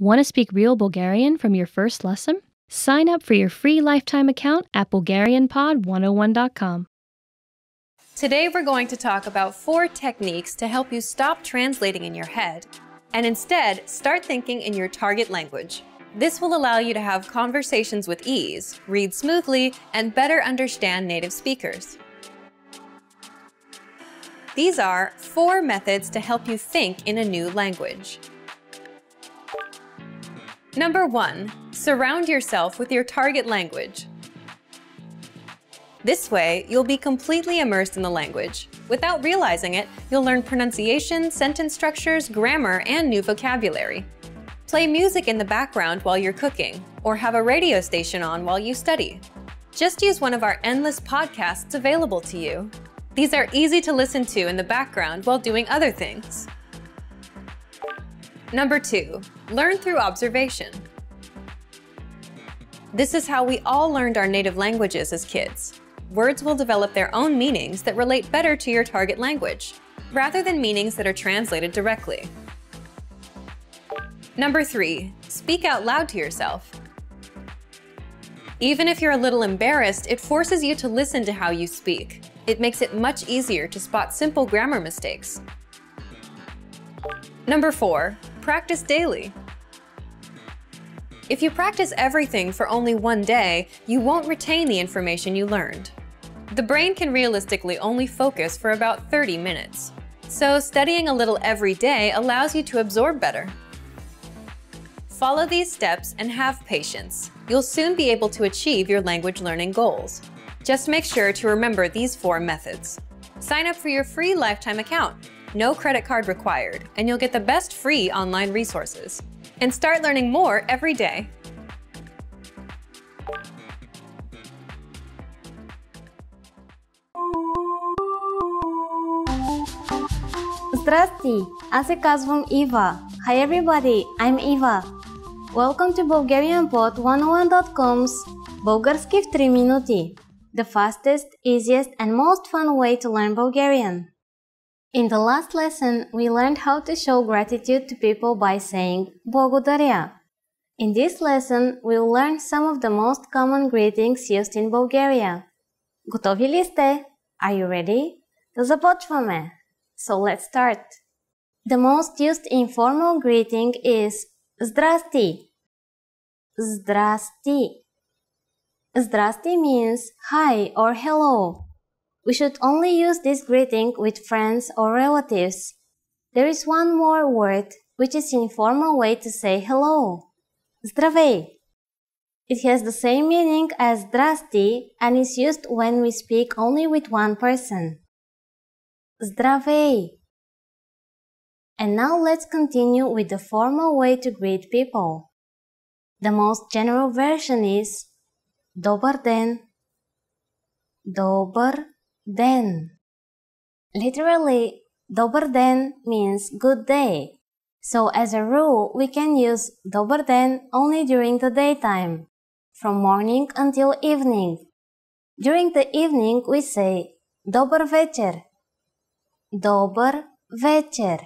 Want to speak real Bulgarian from your first lesson? Sign up for your free lifetime account at BulgarianPod101.com. Today we're going to talk about 4 techniques to help you stop translating in your head and instead start thinking in your target language. This will allow you to have conversations with ease, read smoothly, and better understand native speakers. These are 4 methods to help you think in a new language. Number 1. Surround yourself with your target language. This way, you'll be completely immersed in the language. Without realizing it, you'll learn pronunciation, sentence structures, grammar, and new vocabulary. Play music in the background while you're cooking, or have a radio station on while you study. Just use one of our endless podcasts available to you. These are easy to listen to in the background while doing other things. Number 2. Learn through observation. This is how we all learned our native languages as kids. Words will develop their own meanings that relate better to your target language, rather than meanings that are translated directly. Number 3. Speak out loud to yourself. Even if you're a little embarrassed, it forces you to listen to how you speak. It makes it much easier to spot simple grammar mistakes. Number 4. Practice daily. If you practice everything for only one day, you won't retain the information you learned. The brain can realistically only focus for about 30 minutes. So studying a little every day allows you to absorb better. Follow these steps and have patience. You'll soon be able to achieve your language learning goals. Just make sure to remember these 4 methods. Sign up for your free lifetime account. No credit card required, and you'll get the best free online resources. And start learning more every day. Здрасти! Аз се казвам Ива. Hi everybody, I'm Eva. Welcome to BulgarianPod101.com's Български в 3 минути. The fastest, easiest and most fun way to learn Bulgarian. In the last lesson, we learned how to show gratitude to people by saying Благодаря. In this lesson, we'll learn some of the most common greetings used in Bulgaria. Готови ли сте? Are you ready? Да започваме! So let's start. The most used informal greeting is Здрасти. Здрасти. Здрасти means hi or hello. We should only use this greeting with friends or relatives. There is one more word, which is an informal way to say hello. Здравей. It has the same meaning as здрасти and is used when we speak only with one person. Здравей. And now let's continue with the formal way to greet people. The most general version is Добър ден. Добър ден. Literally, Добър ден means good day. So as a rule, we can use Добър ден only during the daytime, from morning until evening. During the evening, we say Добър вечер. Добър вечер.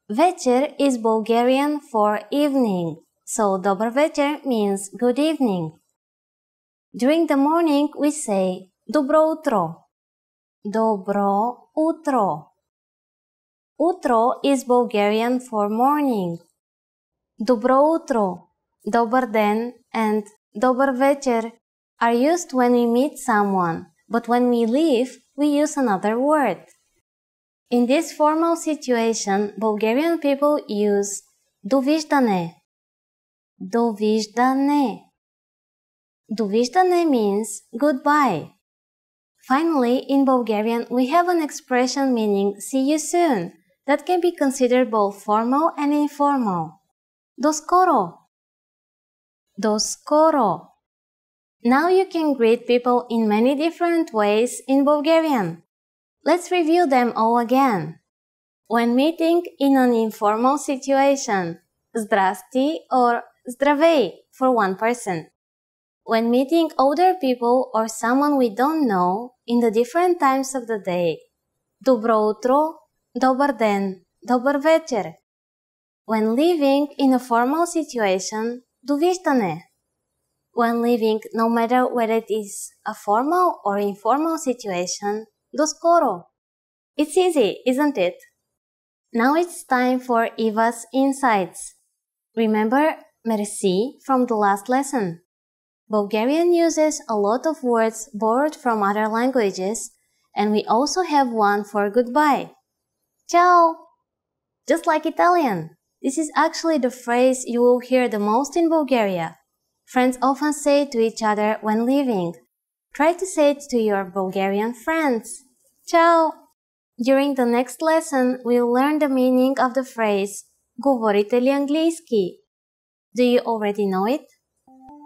Вечер is Bulgarian for evening, so Добър вечер means good evening. During the morning, we say Добро утро. Добро утро. Утро is Bulgarian for morning. Добро утро, Добър ден, and Добър вечер are used when we meet someone, but when we leave, we use another word. In this formal situation, Bulgarian people use довиждане. Довиждане. Довиждане means goodbye. Finally, in Bulgarian, we have an expression meaning see you soon that can be considered both formal and informal. До скоро. До скоро. Now you can greet people in many different ways in Bulgarian. Let's review them all again. When meeting in an informal situation, здрасти or здравей for one person. When meeting older people or someone we don't know in the different times of the day, добро утро, добър ден, добър вечер. When living in a formal situation, довиждане. When living, no matter whether it is a formal or informal situation, до скоро. It's easy, isn't it? Now it's time for Eva's insights. Remember merci from the last lesson. Bulgarian uses a lot of words borrowed from other languages, and we also have one for goodbye. Ciao! Just like Italian, this is actually the phrase you will hear the most in Bulgaria. Friends often say it to each other when leaving. Try to say it to your Bulgarian friends. Ciao! During the next lesson, we'll learn the meaning of the phrase Говорите ли английски? Do you already know it?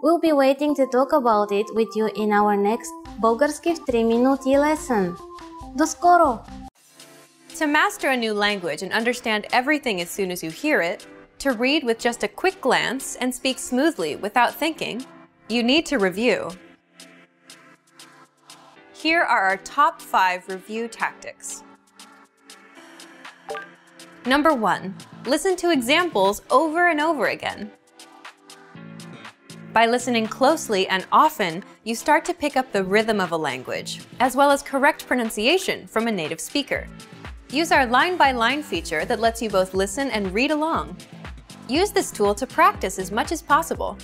We'll be waiting to talk about it with you in our next Bulgarski в 3 минути lesson. До скоро! To master a new language and understand everything as soon as you hear it, to read with just a quick glance and speak smoothly without thinking, you need to review. Here are our top 5 review tactics. Number 1. Listen to examples over and over again. By listening closely and often, you start to pick up the rhythm of a language, as well as correct pronunciation from a native speaker. Use our line-by-line feature that lets you both listen and read along. Use this tool to practice as much as possible.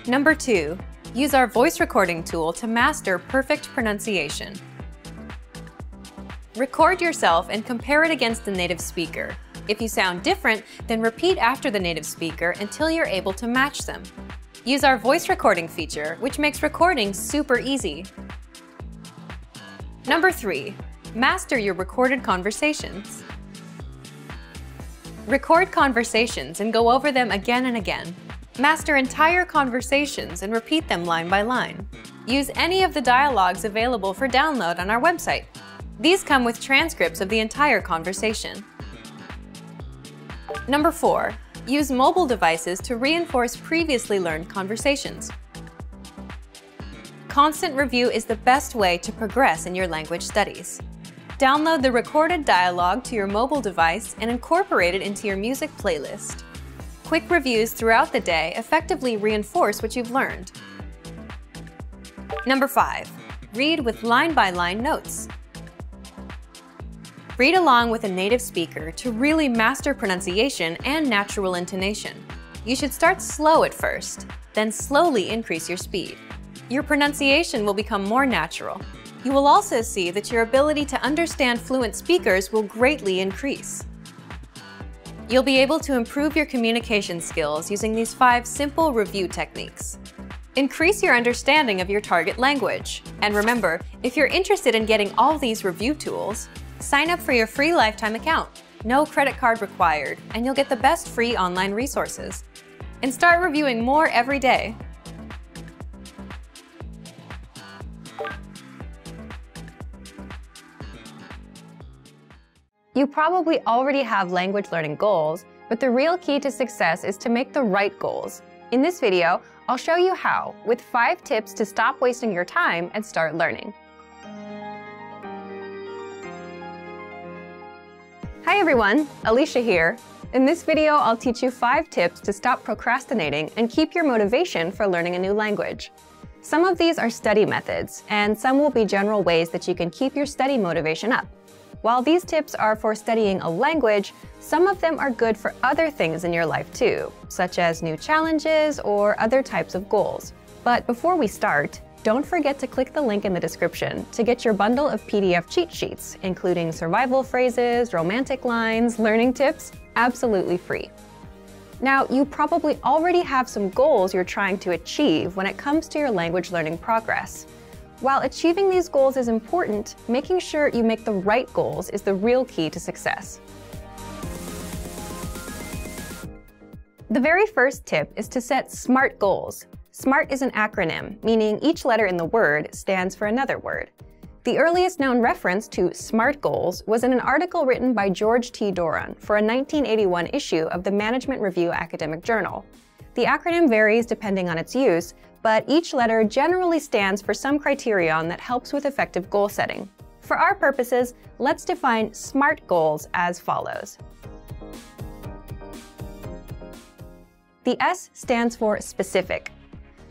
Number 2. Use our voice recording tool to master perfect pronunciation. Record yourself and compare it against the native speaker. If you sound different, then repeat after the native speaker until you're able to match them. Use our voice recording feature, which makes recording super easy. Number 3. Master your recorded conversations. Record conversations and go over them again and again. Master entire conversations and repeat them line by line. Use any of the dialogues available for download on our website. These come with transcripts of the entire conversation. Number 4. Use mobile devices to reinforce previously learned conversations. Constant review is the best way to progress in your language studies. Download the recorded dialogue to your mobile device and incorporate it into your music playlist. Quick reviews throughout the day effectively reinforce what you've learned. Number 5. Read with line-by-line notes. Read along with a native speaker to really master pronunciation and natural intonation. You should start slow at first, then slowly increase your speed. Your pronunciation will become more natural. You will also see that your ability to understand fluent speakers will greatly increase. You'll be able to improve your communication skills using these 5 simple review techniques. Increase your understanding of your target language. And remember, if you're interested in getting all these review tools, sign up for your free lifetime account. No credit card required, and you'll get the best free online resources. And start reviewing more every day. You probably already have language learning goals, but the real key to success is to make the right goals. In this video, I'll show you how, with 5 tips to stop wasting your time and start learning. Hi everyone, Alicia here. In this video, I'll teach you 5 tips to stop procrastinating and keep your motivation for learning a new language. Some of these are study methods, and some will be general ways that you can keep your study motivation up. While these tips are for studying a language, some of them are good for other things in your life too, such as new challenges or other types of goals. But before we start, don't forget to click the link in the description to get your bundle of PDF cheat sheets, including survival phrases, romantic lines, learning tips, absolutely free. Now, you probably already have some goals you're trying to achieve when it comes to your language learning progress. While achieving these goals is important, making sure you make the right goals is the real key to success. The very first tip is to set SMART goals. SMART is an acronym, meaning each letter in the word stands for another word. The earliest known reference to SMART goals was in an article written by George T. Doran for a 1981 issue of the Management Review Academic Journal. The acronym varies depending on its use, but each letter generally stands for some criterion that helps with effective goal setting. For our purposes, let's define SMART goals as follows. The S stands for specific.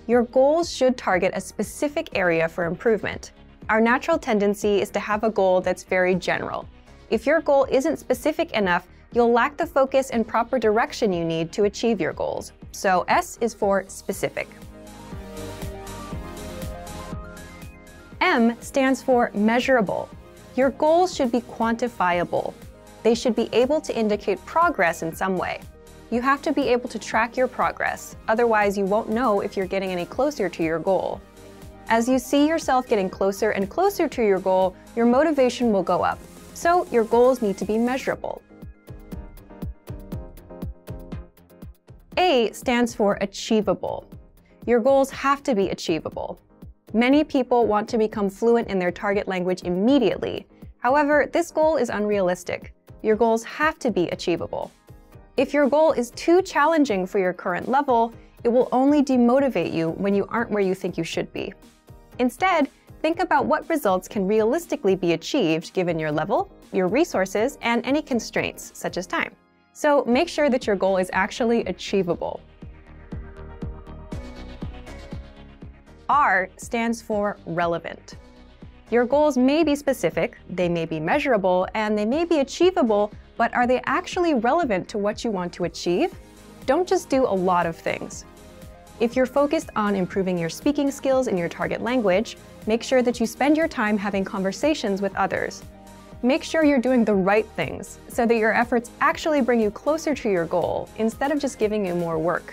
Your goals should target a specific area for improvement. Our natural tendency is to have a goal that's very general. If your goal isn't specific enough, you'll lack the focus and proper direction you need to achieve your goals. So S is for specific. M stands for measurable. Your goals should be quantifiable. They should be able to indicate progress in some way. You have to be able to track your progress, otherwise you won't know if you're getting any closer to your goal. As you see yourself getting closer and closer to your goal, your motivation will go up. So your goals need to be measurable. A stands for achievable. Your goals have to be achievable. Many people want to become fluent in their target language immediately. However, this goal is unrealistic. Your goals have to be achievable. If your goal is too challenging for your current level, it will only demotivate you when you aren't where you think you should be. Instead, think about what results can realistically be achieved given your level, your resources, and any constraints, such as time. So make sure that your goal is actually achievable. R stands for relevant. Your goals may be specific, they may be measurable, and they may be achievable, but are they actually relevant to what you want to achieve? Don't just do a lot of things. If you're focused on improving your speaking skills in your target language, make sure that you spend your time having conversations with others. Make sure you're doing the right things so that your efforts actually bring you closer to your goal instead of just giving you more work.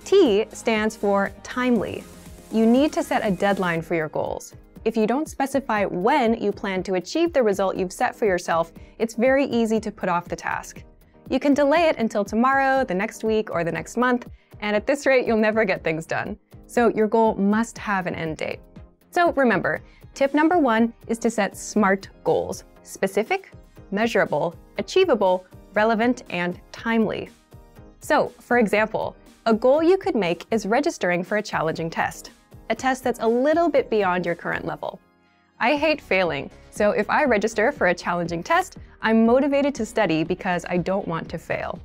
T stands for timely. You need to set a deadline for your goals. If you don't specify when you plan to achieve the result you've set for yourself, it's very easy to put off the task. You can delay it until tomorrow, the next week, or the next month, and at this rate, you'll never get things done. So your goal must have an end date. So remember, tip number 1 is to set SMART goals: specific, measurable, achievable, relevant, and timely. So, for example, a goal you could make is registering for a challenging test, a test that's a little bit beyond your current level. I hate failing, so if I register for a challenging test, I'm motivated to study because I don't want to fail.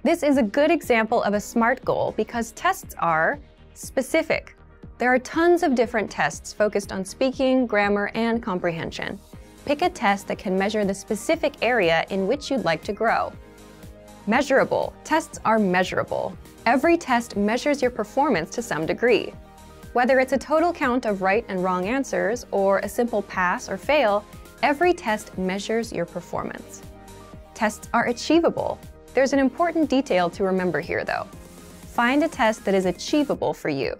This is a good example of a SMART goal because tests are specific. There are tons of different tests focused on speaking, grammar, and comprehension. Pick a test that can measure the specific area in which you'd like to grow. Measurable. Tests are measurable. Every test measures your performance to some degree. Whether it's a total count of right and wrong answers or a simple pass or fail, every test measures your performance. Tests are achievable. There's an important detail to remember here, though. Find a test that is achievable for you.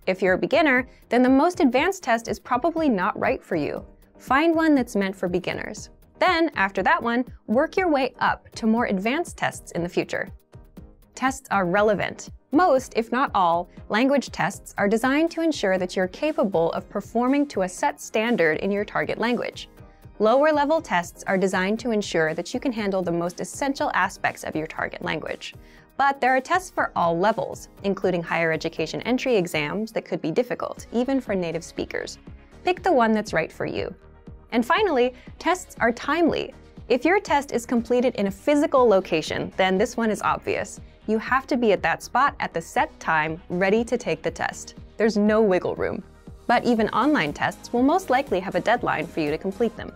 If you're a beginner, then the most advanced test is probably not right for you. Find one that's meant for beginners. Then, after that one, work your way up to more advanced tests in the future. Tests are relevant. Most, if not all, language tests are designed to ensure that you're capable of performing to a set standard in your target language. Lower-level tests are designed to ensure that you can handle the most essential aspects of your target language. But there are tests for all levels, including higher education entry exams that could be difficult, even for native speakers. Pick the one that's right for you. And finally, tests are timely. If your test is completed in a physical location, then this one is obvious. You have to be at that spot at the set time, ready to take the test. There's no wiggle room. But even online tests will most likely have a deadline for you to complete them.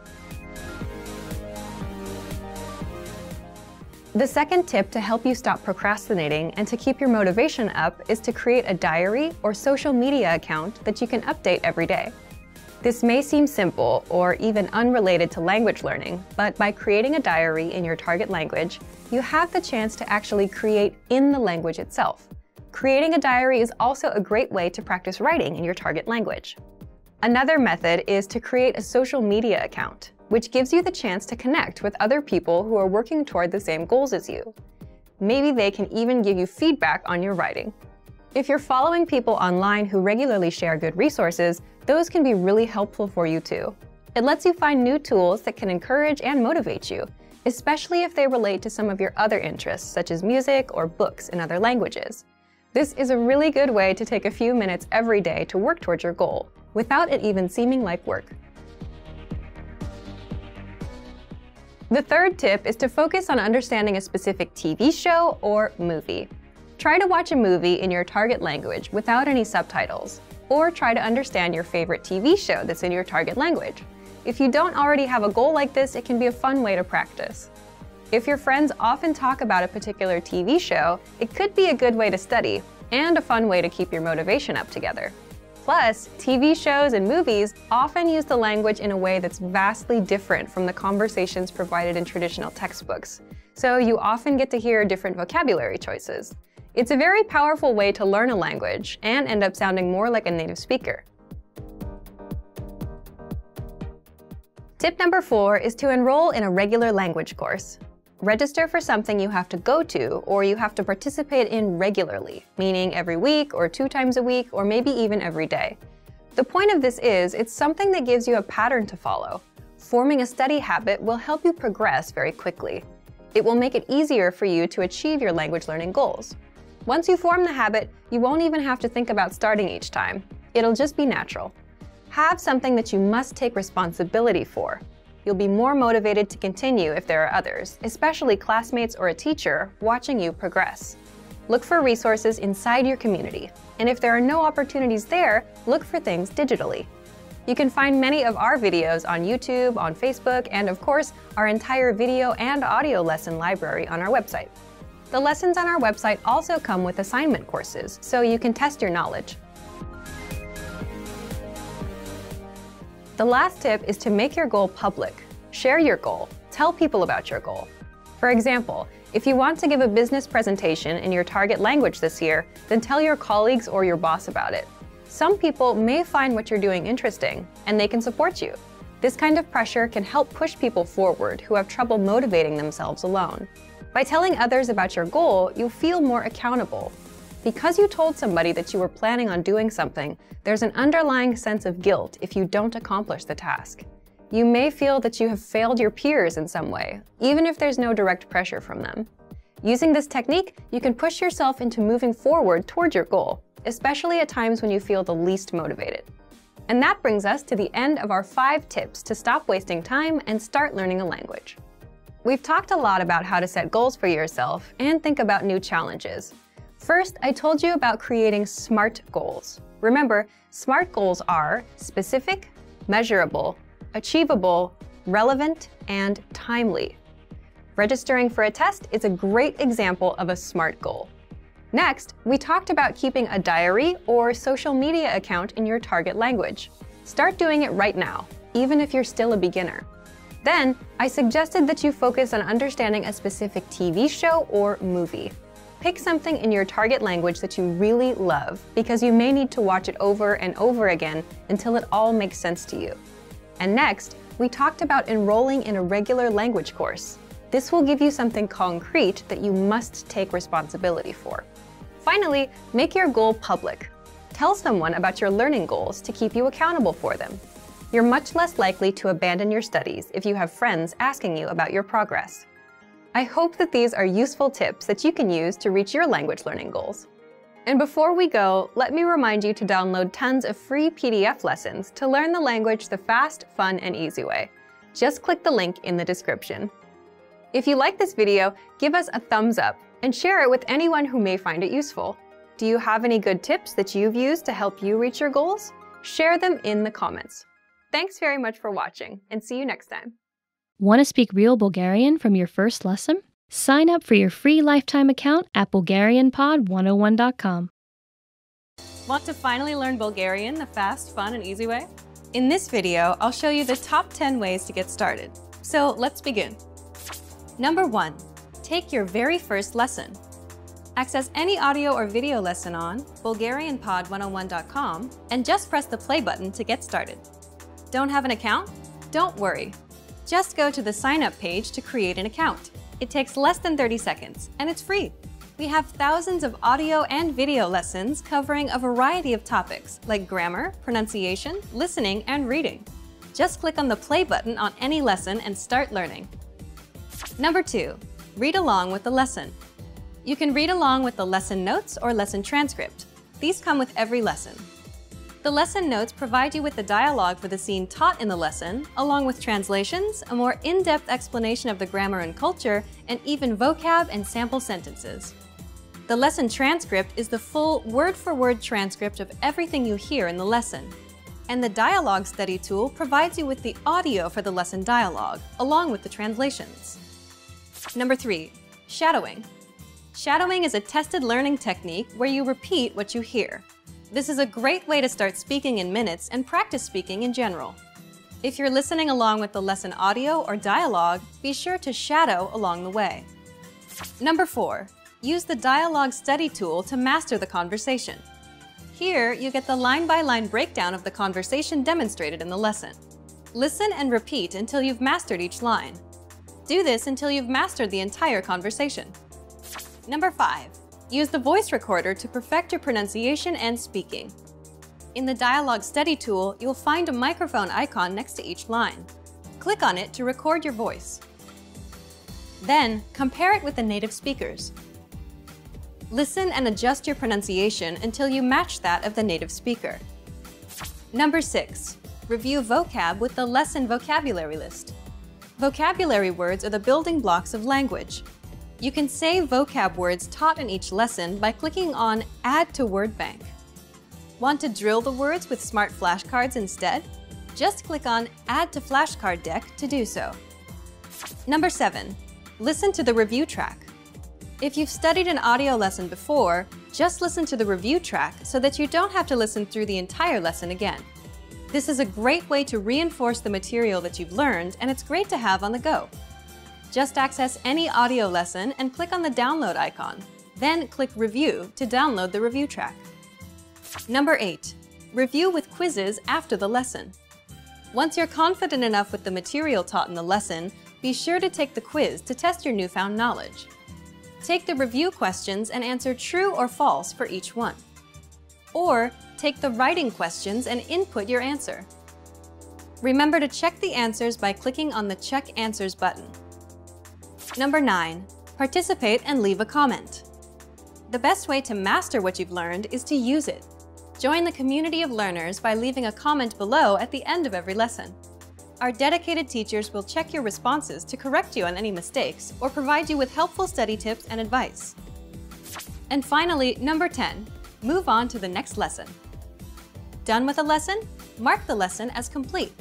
The second tip to help you stop procrastinating and to keep your motivation up is to create a diary or social media account that you can update every day. This may seem simple or even unrelated to language learning, but by creating a diary in your target language, you have the chance to actually create in the language itself. Creating a diary is also a great way to practice writing in your target language. Another method is to create a social media account, which gives you the chance to connect with other people who are working toward the same goals as you. Maybe they can even give you feedback on your writing. If you're following people online who regularly share good resources, those can be really helpful for you too. It lets you find new tools that can encourage and motivate you, especially if they relate to some of your other interests, such as music or books in other languages. This is a really good way to take a few minutes every day to work towards your goal, without it even seeming like work. The third tip is to focus on understanding a specific TV show or movie. Try to watch a movie in your target language without any subtitles, or try to understand your favorite TV show that's in your target language. If you don't already have a goal like this, it can be a fun way to practice. If your friends often talk about a particular TV show, it could be a good way to study and a fun way to keep your motivation up together. Plus, TV shows and movies often use the language in a way that's vastly different from the conversations provided in traditional textbooks, so you often get to hear different vocabulary choices. It's a very powerful way to learn a language and end up sounding more like a native speaker. Tip number 4 is to enroll in a regular language course. Register for something you have to go to or you have to participate in regularly, meaning every week or 2 times a week or maybe even every day. The point of this is it's something that gives you a pattern to follow. Forming a study habit will help you progress very quickly. It will make it easier for you to achieve your language learning goals. Once you form the habit, you won't even have to think about starting each time. It'll just be natural. Have something that you must take responsibility for. You'll be more motivated to continue if there are others, especially classmates or a teacher, watching you progress. Look for resources inside your community, and if there are no opportunities there, look for things digitally. You can find many of our videos on YouTube, on Facebook, and of course, our entire video and audio lesson library on our website. The lessons on our website also come with assignment courses, so you can test your knowledge. The last tip is to make your goal public. Share your goal. Tell people about your goal. For example, if you want to give a business presentation in your target language this year, then tell your colleagues or your boss about it. Some people may find what you're doing interesting, and they can support you. This kind of pressure can help push people forward who have trouble motivating themselves alone. By telling others about your goal, you'll feel more accountable. Because you told somebody that you were planning on doing something, there's an underlying sense of guilt if you don't accomplish the task. You may feel that you have failed your peers in some way, even if there's no direct pressure from them. Using this technique, you can push yourself into moving forward toward your goal, especially at times when you feel the least motivated. And that brings us to the end of our 5 tips to stop wasting time and start learning a language. We've talked a lot about how to set goals for yourself and think about new challenges. First, I told you about creating SMART goals. Remember, SMART goals are specific, measurable, achievable, relevant, and timely. Registering for a test is a great example of a SMART goal. Next, we talked about keeping a diary or social media account in your target language. Start doing it right now, even if you're still a beginner. Then, I suggested that you focus on understanding a specific TV show or movie. Pick something in your target language that you really love, because you may need to watch it over and over again until it all makes sense to you. And next, we talked about enrolling in a regular language course. This will give you something concrete that you must take responsibility for. Finally, make your goal public. Tell someone about your learning goals to keep you accountable for them. You're much less likely to abandon your studies if you have friends asking you about your progress. I hope that these are useful tips that you can use to reach your language learning goals. And before we go, let me remind you to download tons of free PDF lessons to learn the language the fast, fun, and easy way. Just click the link in the description. If you like this video, give us a thumbs up and share it with anyone who may find it useful. Do you have any good tips that you've used to help you reach your goals? Share them in the comments. Thanks very much for watching, and see you next time. Want to speak real Bulgarian from your first lesson? Sign up for your free lifetime account at BulgarianPod101.com. Want to finally learn Bulgarian the fast, fun, and easy way? In this video, I'll show you the top 10 ways to get started. So let's begin. Number 1. Take your very first lesson. Access any audio or video lesson on BulgarianPod101.com and just press the play button to get started. Don't have an account? Don't worry. Just go to the sign-up page to create an account. It takes less than 30 seconds, and it's free. We have thousands of audio and video lessons covering a variety of topics like grammar, pronunciation, listening, and reading. Just click on the play button on any lesson and start learning. Number 2. Read along with the lesson. You can read along with the lesson notes or lesson transcript. These come with every lesson. The lesson notes provide you with the dialogue for the scene taught in the lesson, along with translations, a more in-depth explanation of the grammar and culture, and even vocab and sample sentences. The lesson transcript is the full word-for-word transcript of everything you hear in the lesson. And the Dialogue Study tool provides you with the audio for the lesson dialogue, along with the translations. Number 3. Shadowing. Shadowing is a tested learning technique where you repeat what you hear. This is a great way to start speaking in minutes and practice speaking in general. If you're listening along with the lesson audio or dialogue, be sure to shadow along the way. Number 4. Use the Dialogue Study tool to master the conversation. Here, you get the line-by-line breakdown of the conversation demonstrated in the lesson. Listen and repeat until you've mastered each line. Do this until you've mastered the entire conversation. Number 5. Use the voice recorder to perfect your pronunciation and speaking. In the Dialogue Study tool, you'll find a microphone icon next to each line. Click on it to record your voice. Then, compare it with the native speakers. Listen and adjust your pronunciation until you match that of the native speaker. Number 6. Review vocab with the lesson vocabulary list. Vocabulary words are the building blocks of language. You can save vocab words taught in each lesson by clicking on Add to Word Bank. Want to drill the words with smart flashcards instead? Just click on Add to Flashcard Deck to do so. Number 7. Listen to the review track. If you've studied an audio lesson before, just listen to the review track so that you don't have to listen through the entire lesson again. This is a great way to reinforce the material that you've learned, and it's great to have on the go. Just access any audio lesson and click on the download icon. Then click Review to download the review track. Number 8. Review with quizzes after the lesson. Once you're confident enough with the material taught in the lesson, be sure to take the quiz to test your newfound knowledge. Take the review questions and answer true or false for each one. Or take the writing questions and input your answer. Remember to check the answers by clicking on the Check Answers button. Number 9. Participate and leave a comment. The best way to master what you've learned is to use it. Join the community of learners by leaving a comment below at the end of every lesson. Our dedicated teachers will check your responses to correct you on any mistakes or provide you with helpful study tips and advice. And finally, number 10. Move on to the next lesson. Done with a lesson? Mark the lesson as complete.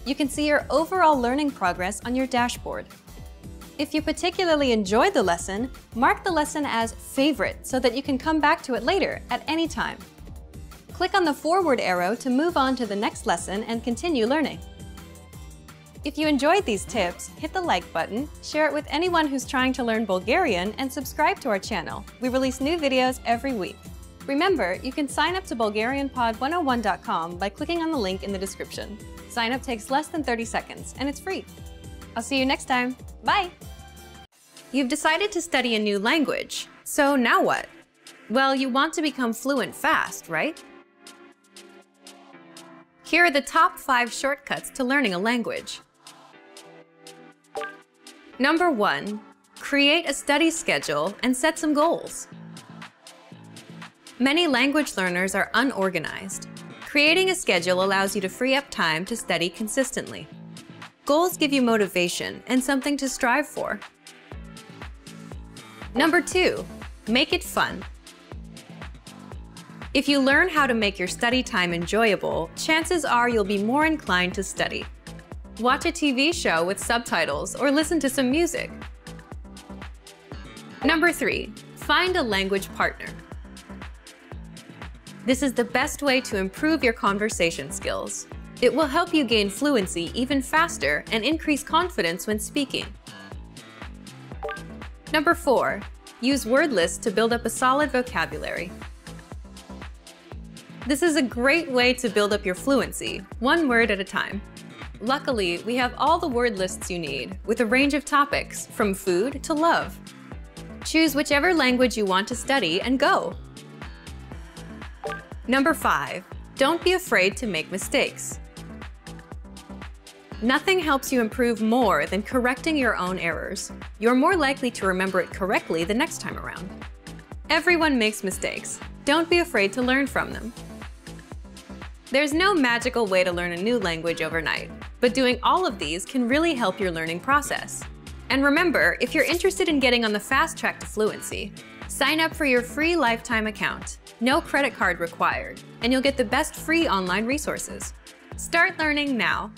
You can see your overall learning progress on your dashboard. If you particularly enjoyed the lesson, mark the lesson as Favorite so that you can come back to it later at any time. Click on the forward arrow to move on to the next lesson and continue learning. If you enjoyed these tips, hit the like button, share it with anyone who's trying to learn Bulgarian, and subscribe to our channel. We release new videos every week. Remember, you can sign up to BulgarianPod101.com by clicking on the link in the description. Sign up takes less than 30 seconds, and it's free. I'll see you next time. Bye! You've decided to study a new language, so now what? Well, you want to become fluent fast, right? Here are the top 5 shortcuts to learning a language. Number 1. Create a study schedule and set some goals. Many language learners are unorganized. Creating a schedule allows you to free up time to study consistently. Goals give you motivation and something to strive for. Number 2. Make it fun. If you learn how to make your study time enjoyable, chances are you'll be more inclined to study. Watch a TV show with subtitles or listen to some music. Number 3. Find a language partner. This is the best way to improve your conversation skills. It will help you gain fluency even faster and increase confidence when speaking. Number 4. Use word lists to build up a solid vocabulary. This is a great way to build up your fluency, one word at a time. Luckily, we have all the word lists you need, with a range of topics, from food to love. Choose whichever language you want to study and go! Number 5. Don't be afraid to make mistakes. Nothing helps you improve more than correcting your own errors. You're more likely to remember it correctly the next time around. Everyone makes mistakes. Don't be afraid to learn from them. There's no magical way to learn a new language overnight, but doing all of these can really help your learning process. And remember, if you're interested in getting on the fast track to fluency, sign up for your free lifetime account. No credit card required, and you'll get the best free online resources. Start learning now.